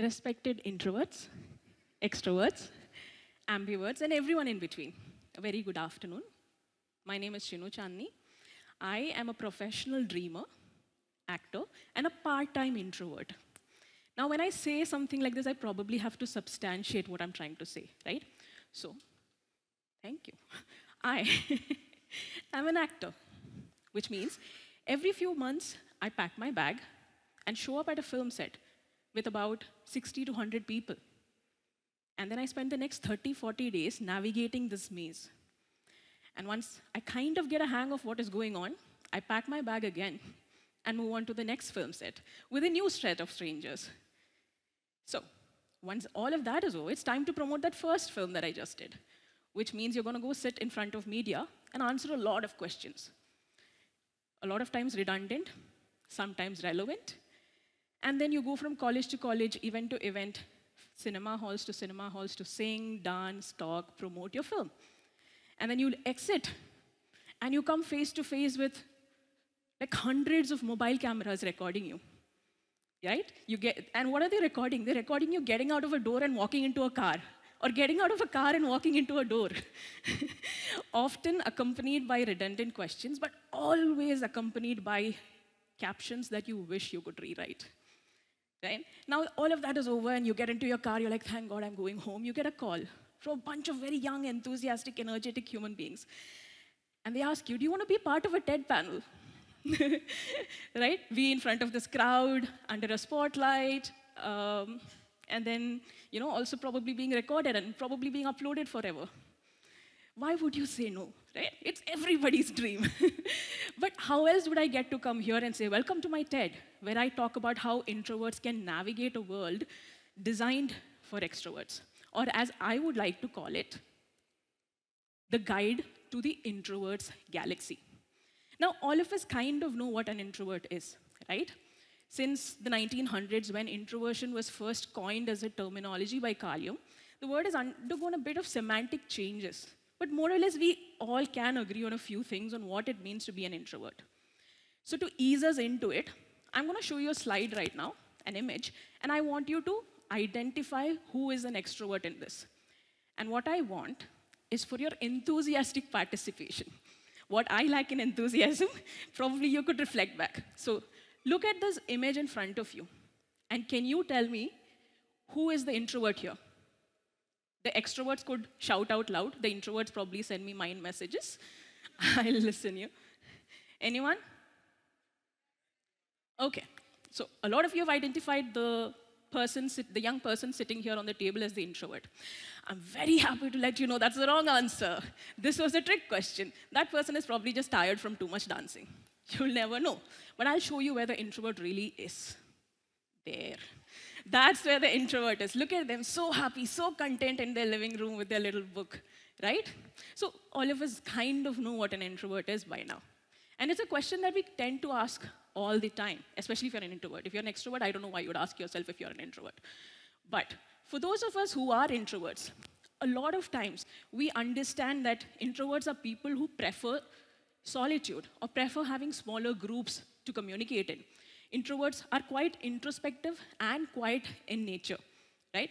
respected introverts, extroverts, ambiverts, and everyone in between. A very good afternoon. My name is Shinu Chandni. I am a professional dreamer, actor, and a part-time introvert. Now, when I say something like this, I probably have to substantiate what I'm trying to say, right? So, thank you. I am an actor, which means every few months I pack my bag and show up at a film set with about 60 to 100 people. And then I spend the next 30, 40 days navigating this maze. And once I kind of get a hang of what is going on, I pack my bag again and move on to the next film set with a new set of strangers. So, once all of that is over, it's time to promote that first film that I just did, which means you're going to go sit in front of media and answer a lot of questions. A lot of times redundant, sometimes relevant. And then you go from college to college, event to event, cinema halls to sing, dance, talk, promote your film. And then you'll exit, and you come face to face with like hundreds of mobile cameras recording you, right? And what are they recording? They're recording you getting out of a door and walking into a car, or getting out of a car and walking into a door. Often accompanied by redundant questions, but always accompanied by captions that you wish you could rewrite. Right? Now, all of that is over, and you get into your car, you're like, thank God I'm going home. You get a call from a bunch of very young, enthusiastic, energetic human beings. And they ask you, do you want to be part of a TED panel? Right? Be in front of this crowd, under a spotlight, and then, also probably being recorded and probably being uploaded forever. Why would you say no, right? It's everybody's dream. But how else would I get to come here and say, welcome to my TED, where I talk about how introverts can navigate a world designed for extroverts, or as I would like to call it, the guide to the introvert's galaxy. Now, all of us kind of know what an introvert is, right? Since the 1900s, when introversion was first coined as a terminology by Carl Jung, the word has undergone a bit of semantic changes. But more or less, we all can agree on a few things on what it means to be an introvert. So to ease us into it, I'm going to show you a slide right now, an image, and I want you to identify who is an extrovert in this. And what I want is for your enthusiastic participation. What I lack in enthusiasm, probably you could reflect back. So look at this image in front of you, and can you tell me who is the introvert here? The extroverts could shout out loud. The introverts probably send me mind messages. I'll listen you. Anyone? Okay. So a lot of you have identified the young person sitting here on the table as the introvert. I'm very happy to let you know that's the wrong answer. This was a trick question. That person is probably just tired from too much dancing. You'll never know. But I'll show you where the introvert really is. There. That's where the introvert is. Look at them, so happy, so content in their living room with their little book, right? So all of us kind of know what an introvert is by now. And it's a question that we tend to ask all the time, especially if you're an introvert. If you're an extrovert, I don't know why you would ask yourself if you're an introvert. But for those of us who are introverts, a lot of times we understand that introverts are people who prefer solitude or prefer having smaller groups to communicate in. Introverts are quite introspective and quiet in nature, right?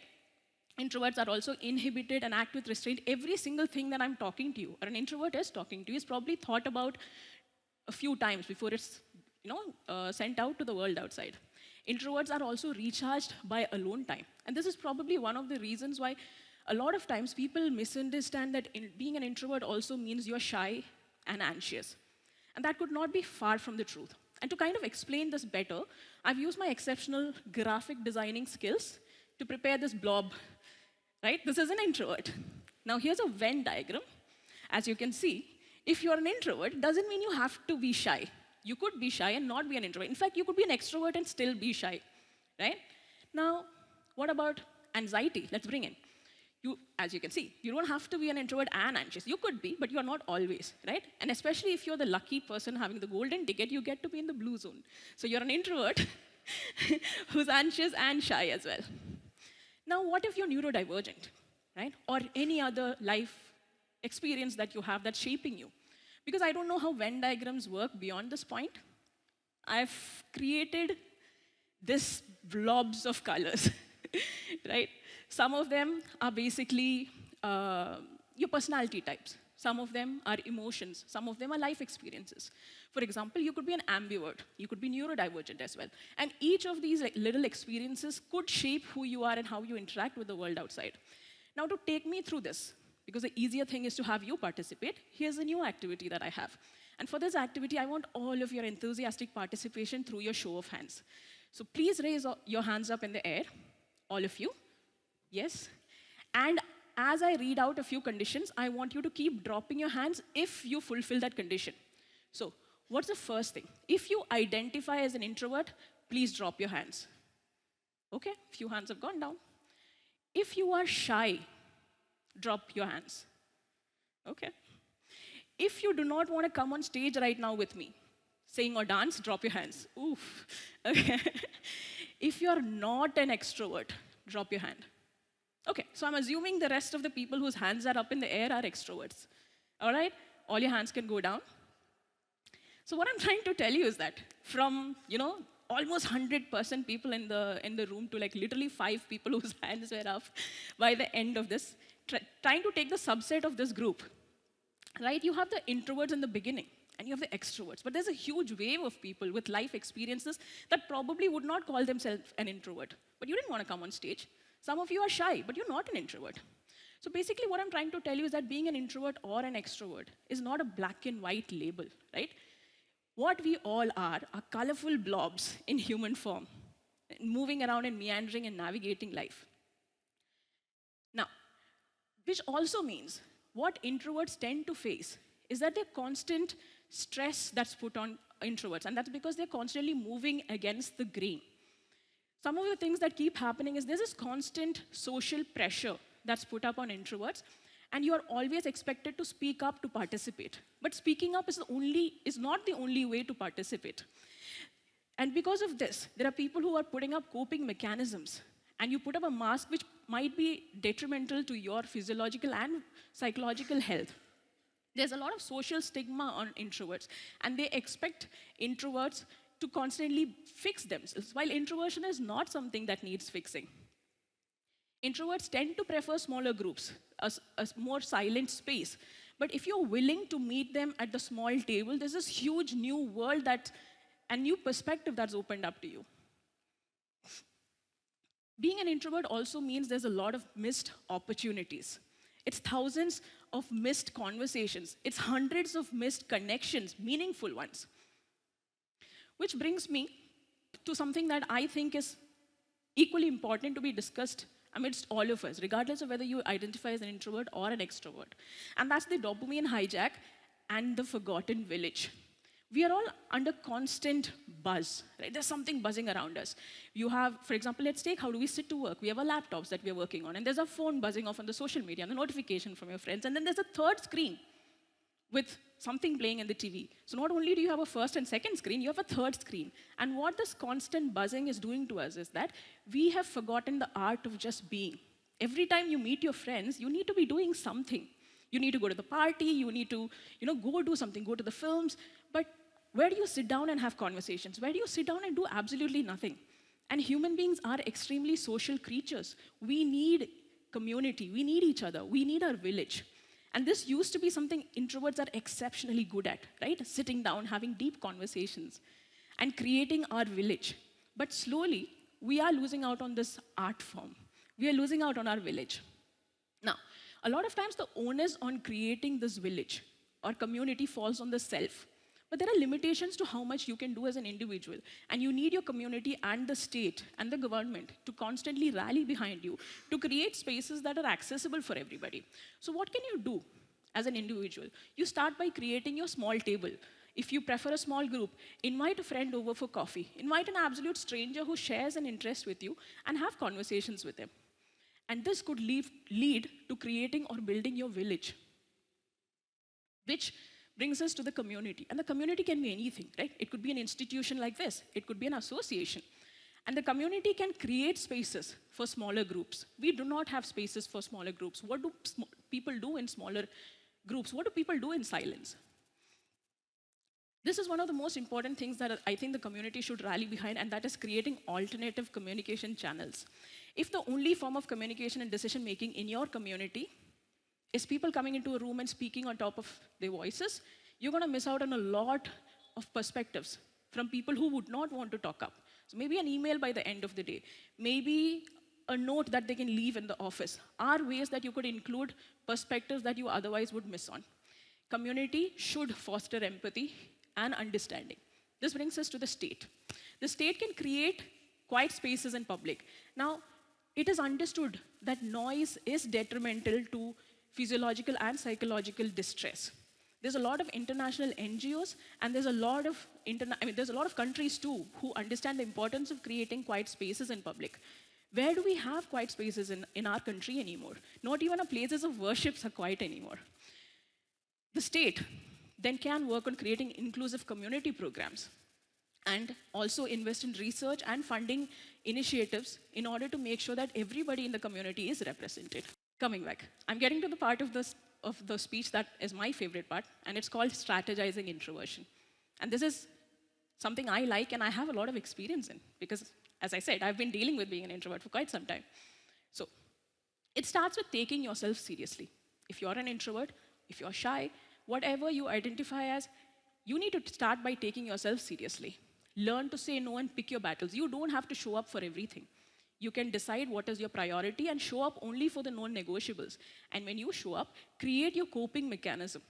Introverts are also inhibited and act with restraint. Every single thing that I'm talking to you, or an introvert is talking to you, is probably thought about a few times before it's sent out to the world outside. Introverts are also recharged by alone time. And this is probably one of the reasons why a lot of times people misunderstand that being an introvert also means you're shy and anxious. And that could not be far from the truth. And to kind of explain this better, I've used my exceptional graphic designing skills to prepare this blob, right? This is an introvert. Now here's a Venn diagram. As you can see, if you're an introvert, it doesn't mean you have to be shy. You could be shy and not be an introvert. In fact, you could be an extrovert and still be shy, right? Now, what about anxiety? Let's bring in. As you can see, you don't have to be an introvert and anxious. You could be, but you're not always, right? And especially if you're the lucky person having the golden ticket, you get to be in the blue zone. So you're an introvert who's anxious and shy as well. Now, what if you're neurodivergent, right? Or any other life experience that you have that's shaping you? Because I don't know how Venn diagrams work beyond this point. I've created this blobs of colors. right? Some of them are basically your personality types. Some of them are emotions. Some of them are life experiences. For example, you could be an ambivert. You could be neurodivergent as well. And each of these little experiences could shape who you are and how you interact with the world outside. Now, to take me through this, because the easier thing is to have you participate, here's a new activity that I have. And for this activity, I want all of your enthusiastic participation through your show of hands. So please raise your hands up in the air, all of you. Yes. And as I read out a few conditions, I want you to keep dropping your hands if you fulfill that condition. So, what's the first thing? If you identify as an introvert, please drop your hands. Okay, few hands have gone down. If you are shy, drop your hands. Okay. If you do not want to come on stage right now with me, sing or dance, drop your hands. Oof. Okay. If you're not an extrovert, drop your hand. Okay, so I'm assuming the rest of the people whose hands are up in the air are extroverts. All right? All your hands can go down. So what I'm trying to tell you is that from, almost 100% people in the room to like literally 5 people whose hands were up by the end of this, trying to take the subset of this group, right? You have the introverts in the beginning, and you have the extroverts. But there's a huge wave of people with life experiences that probably would not call themselves an introvert. But you didn't want to come on stage. Some of you are shy, but you're not an introvert. So basically what I'm trying to tell you is that being an introvert or an extrovert is not a black and white label, right? What we all are colorful blobs in human form, moving around and meandering and navigating life. Now, which also means what introverts tend to face is that there's constant stress that's put on introverts, and that's because they're constantly moving against the grain. Some of the things that keep happening is there's this constant social pressure that's put up on introverts, and you are always expected to speak up to participate. But speaking up is not the only way to participate. And because of this, there are people who are putting up coping mechanisms, and you put up a mask which might be detrimental to your physiological and psychological health. There's a lot of social stigma on introverts, and they expect introverts to constantly fix themselves, while introversion is not something that needs fixing. Introverts tend to prefer smaller groups, a more silent space. But if you're willing to meet them at the small table, there's this huge new world and new perspective that's opened up to you. Being an introvert also means there's a lot of missed opportunities. It's thousands of missed conversations. It's hundreds of missed connections, meaningful ones. Which brings me to something that I think is equally important to be discussed amidst all of us, regardless of whether you identify as an introvert or an extrovert. And that's the dopamine hijack and the forgotten village. We are all under constant buzz, right? There's something buzzing around us. You have, for example, let's take how do we sit to work. We have our laptops that we are working on, and there's a phone buzzing off on the social media, and the notification from your friends, and then there's a third screen with something playing in the TV. So not only do you have a first and second screen, you have a third screen. And what this constant buzzing is doing to us is that we have forgotten the art of just being. Every time you meet your friends, you need to be doing something. You need to go to the party, you need to, go do something, go to the films. But where do you sit down and have conversations? Where do you sit down and do absolutely nothing? And human beings are extremely social creatures. We need community, we need each other, we need our village. And this used to be something introverts are exceptionally good at, right? Sitting down, having deep conversations, and creating our village. But slowly, we are losing out on this art form. We are losing out on our village. Now, a lot of times the onus on creating this village or community falls on the self. But there are limitations to how much you can do as an individual. And you need your community and the state and the government to constantly rally behind you to create spaces that are accessible for everybody. So what can you do as an individual? You start by creating your small table. If you prefer a small group, invite a friend over for coffee. Invite an absolute stranger who shares an interest with you and have conversations with them. And this could lead to creating or building your village, which brings us to the community. And the community can be anything, right? It could be an institution like this. It could be an association. And the community can create spaces for smaller groups. We do not have spaces for smaller groups. What do people do in smaller groups? What do people do in silence? This is one of the most important things that I think the community should rally behind, and that is creating alternative communication channels. If the only form of communication and decision making in your community is people coming into a room and speaking on top of their voices, you're going to miss out on a lot of perspectives from people who would not want to talk up. So maybe an email by the end of the day, maybe a note that they can leave in the office are ways that you could include perspectives that you otherwise would miss on. Community should foster empathy and understanding. This brings us to the state. The state can create quiet spaces in public. Now, it is understood that noise is detrimental to physiological and psychological distress. There's a lot of international NGOs, and there's a lot of there's a lot of countries too who understand the importance of creating quiet spaces in public. Where do we have quiet spaces in our country anymore? Not even our places of worship are quiet anymore. The state then can work on creating inclusive community programs and also invest in research and funding initiatives in order to make sure that everybody in the community is represented. Coming back, I'm getting to the part of the speech that is my favorite part, and it's called strategizing introversion. And this is something I like and I have a lot of experience in because, as I said, I've been dealing with being an introvert for quite some time. So it starts with taking yourself seriously. If you're an introvert, if you're shy, whatever you identify as, you need to start by taking yourself seriously. Learn to say no and pick your battles. You don't have to show up for everything. You can decide what is your priority and show up only for the non-negotiables. And when you show up, create your coping mechanism.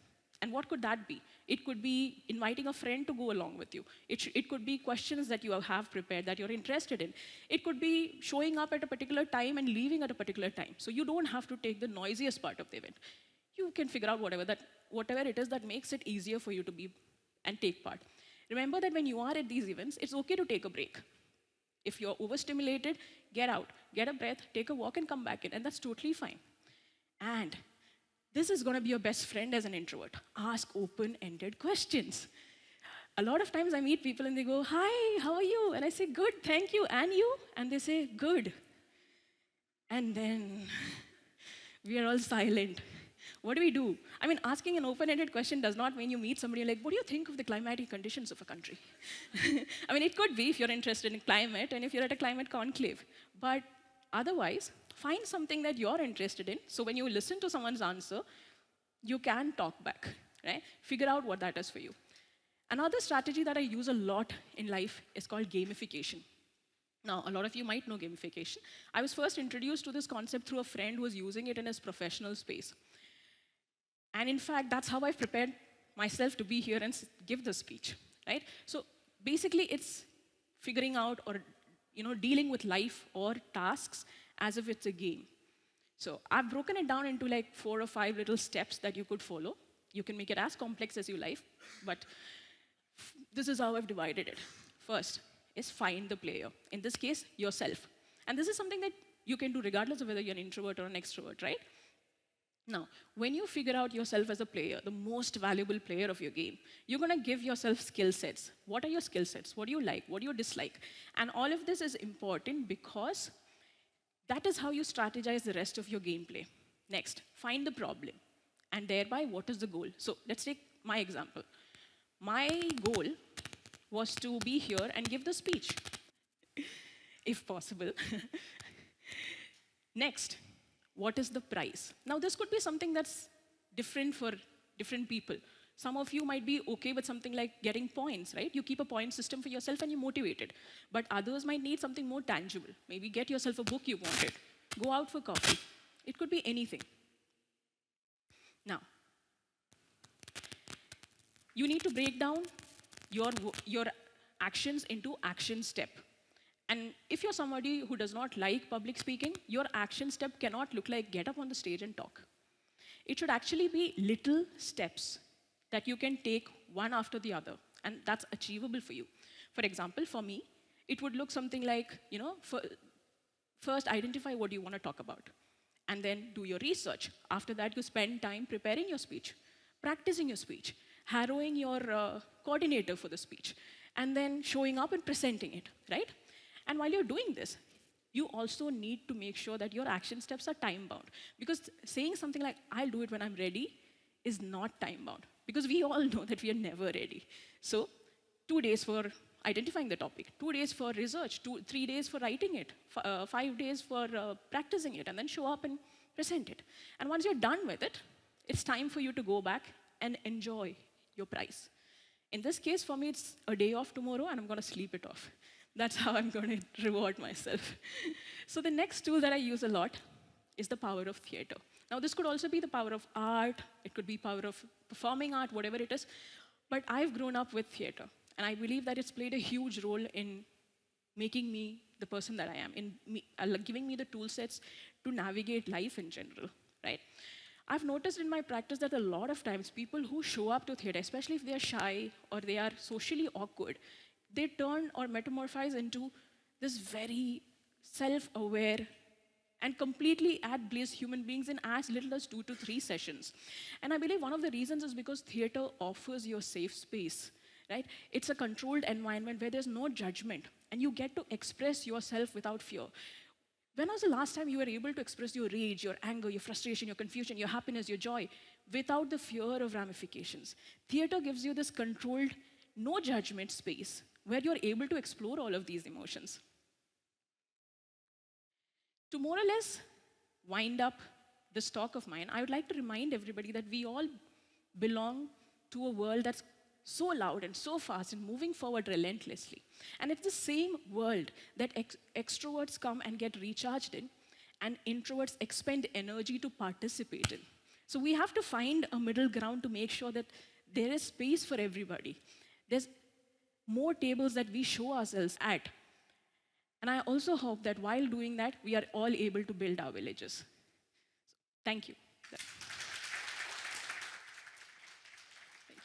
And what could that be? It could be inviting a friend to go along with you. It could be questions that you have prepared that you're interested in. It could be showing up at a particular time and leaving at a particular time. So you don't have to take the noisiest part of the event. You can figure out whatever it is that makes it easier for you to be and take part. Remember that when you are at these events, it's okay to take a break. If you're overstimulated, get out, get a breath, take a walk and come back in, and that's totally fine. And this is going to be your best friend as an introvert. Ask open-ended questions. A lot of times I meet people and they go, "Hi, how are you?" And I say, "Good, thank you. And you?" And they say, "Good." And then we are all silent. What do we do? I mean, asking an open-ended question does not mean you meet somebody like, "What do you think of the climatic conditions of a country?" I mean, it could be if you're interested in climate and if you're at a climate conclave. But otherwise, find something that you're interested in. So when you listen to someone's answer, you can talk back, right? Figure out what that is for you. Another strategy that I use a lot in life is called gamification. Now, a lot of you might know gamification. I was first introduced to this concept through a friend who was using it in his professional space. And in fact, that's how I've prepared myself to be here and give the speech, right? So basically, it's figuring out or dealing with life or tasks as if it's a game. So I've broken it down into like 4 or 5 little steps that you could follow. You can make it as complex as you like, but this is how I've divided it. First is find the player. In this case, yourself. And this is something that you can do regardless of whether you're an introvert or an extrovert, right? Now, when you figure out yourself as a player, the most valuable player of your game, you're going to give yourself skill sets. What are your skill sets? What do you like? What do you dislike? And all of this is important because that is how you strategize the rest of your gameplay. Next, find the problem. And thereby, what is the goal? So let's take my example. My goal was to be here and give the speech, if possible. Next, what is the price? Now, this could be something that's different for different people. Some of you might be okay with something like getting points, right? You keep a point system for yourself and you motivate it. But others might need something more tangible. Maybe get yourself a book you wanted. Go out for coffee. It could be anything. Now, you need to break down your actions into action step. And if you're somebody who does not like public speaking, your action step cannot look like get up on the stage and talk. It should actually be little steps that you can take one after the other, and that's achievable for you. For example, for me, it would look something like, first identify what you want to talk about, and then do your research. After that, you spend time preparing your speech, practicing your speech, harrowing your coordinator for the speech, and then showing up and presenting it, right? And while you're doing this, you also need to make sure that your action steps are time-bound. Because saying something like, "I'll do it when I'm ready," is not time-bound. Because we all know that we are never ready. So 2 days for identifying the topic, 2 days for research, 3 days for writing it, 5 days for practicing it, and then show up and present it. And once you're done with it, it's time for you to go back and enjoy your prize. In this case, for me, it's a day off tomorrow, and I'm going to sleep it off. That's how I'm going to reward myself. So the next tool that I use a lot is the power of theater. Now, this could also be the power of art. It could be power of performing art, whatever it is. But I've grown up with theater, and I believe that it's played a huge role in making me the person that I am, in giving me the tool sets to navigate life in general, right? I've noticed in my practice that a lot of times people who show up to theater, especially if they're shy or they are socially awkward, they turn or metamorphose into this very self-aware and completely at bliss human beings in as little as 2 to 3 sessions. And I believe one of the reasons is because theater offers you a safe space, right? It's a controlled environment where there's no judgment, and you get to express yourself without fear. When was the last time you were able to express your rage, your anger, your frustration, your confusion, your happiness, your joy, without the fear of ramifications? Theater gives you this controlled, no judgment space where you're able to explore all of these emotions. To more or less wind up this talk of mine, I would like to remind everybody that we all belong to a world that's so loud and so fast and moving forward relentlessly. And it's the same world that extroverts come and get recharged in, and introverts expend energy to participate in. So we have to find a middle ground to make sure that there is space for everybody. There's more tables that we show ourselves at. And I also hope that while doing that, we are all able to build our villages. Thank you.